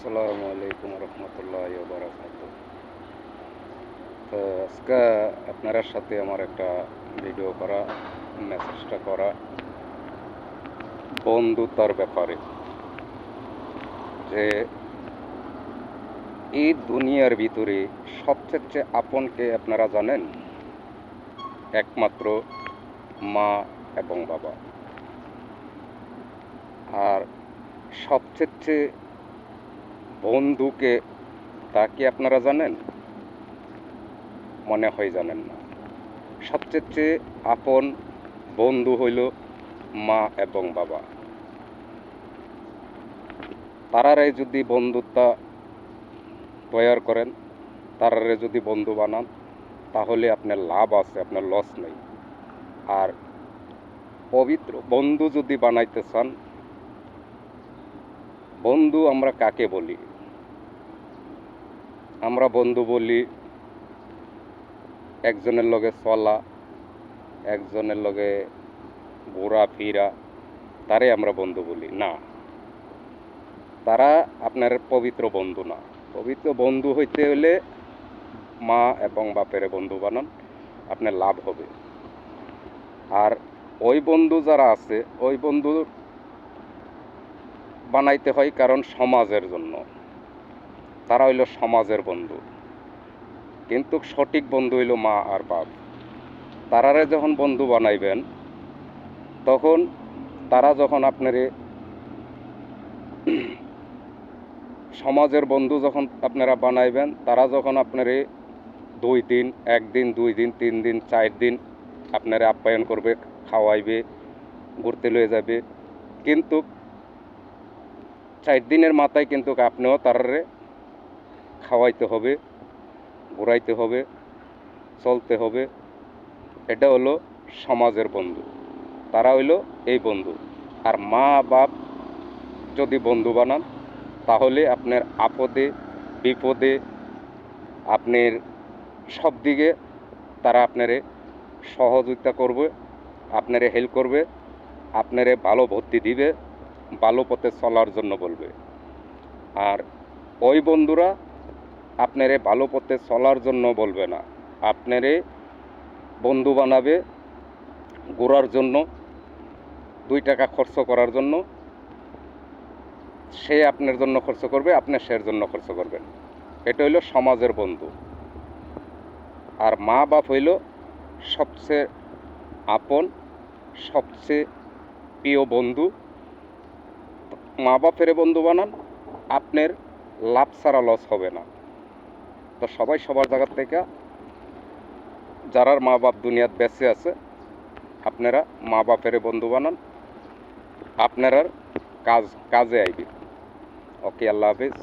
আসসালামু আলাইকুম রহমতুল্লাহি ওয়া বারাকাতুহু। তো আজকে আপনার সাথে আমার একটা ভিডিও করা, মেসেজটা করা বন্ধুত্বর ব্যাপারে, যে এই দুনিয়ার ভিতরে সবচেয়ে আপনকে আপনারা জানেন? একমাত্র মা এবং বাবা। আর সবচেয়ে বন্ধুকে তা কি আপনারা জানেন? মনে হয় জানেন না। সবচেয়ে আপন বন্ধু হইল মা এবং বাবা। তারারে যদি বন্ধুত্ব তৈয়ার করেন, তারারে যদি বন্ধু বানান, তাহলে আপনার লাভ আছে, আপনার লস নেই। আর পবিত্র বন্ধু যদি বানাইতে চান, বন্ধু আমরা কাকে বলি? আমরা বন্ধু বলি একজনের লগে চলা, একজনের লগে ঘোরা ফিরা, তারে আমরা বন্ধু বলি না। তারা আপনার পবিত্র বন্ধু না। পবিত্র বন্ধু হইতে হলে মা এবং বাপের বন্ধু বানান, আপনার লাভ হবে। আর ওই বন্ধু যারা আছে, ওই বন্ধু বানাইতে হয় কারণ সমাজের জন্য। তারা হইল সমাজের বন্ধু। কিন্তু সঠিক বন্ধু হইল মা আর বাপ। তারারে যখন বন্ধু বানাইবেন, তখন তারা যখন আপনারে সমাজের বন্ধু যখন আপনারা বানাইবেন, তারা যখন আপনারে 2 দিন, 1 দিন, 2 দিন, 3 দিন, 4 দিন আপনারা আপ্যায়ন করবে, খাওয়াইবে, ঘুরতে লয়ে যাবে। কিন্তু 4 দিনের মাথায় কিন্তু আপনিও তারারে খাওয়াইতে হবে, ঘুরাইতে হবে, চলতে হবে। এটা হলো সমাজের বন্ধু। তারা হইলো এই বন্ধু। আর মা বাপ যদি বন্ধু বানান, তাহলে আপনার আপদে বিপদে আপনার সব দিকে তারা আপনারে সহযোগিতা করবে, আপনারে হেল্প করবে, আপনারে ভালো বুদ্ধি দিবে, ভালো পথে চলার জন্য বলবে। আর ওই বন্ধুরা আপনারে ভালো পথে চলার জন্য বলবে না, আপনারে বন্ধু বানাবে ঘোরার জন্য, 2 টাকা খরচ করার জন্য। সে আপনার জন্য খরচ করবে, আপনি সের জন্য খরচ করবেন। এটা হইল সমাজের বন্ধু। আর মা বাপ হইল সবচেয়ে আপন, সবচেয়ে প্রিয় বন্ধু। মা বাপের বন্ধু বানান, আপনার লাভ ছাড়া লস হবে না। তো সবাই সবার জায়গার থেকে, যারার মা বাপ দুনিয়াত বেঁচে আছে, আপনারা মা বাপের বন্ধু বানান, আপনার কাজে আইবে। ওকে, আল্লাহ হাফেজ।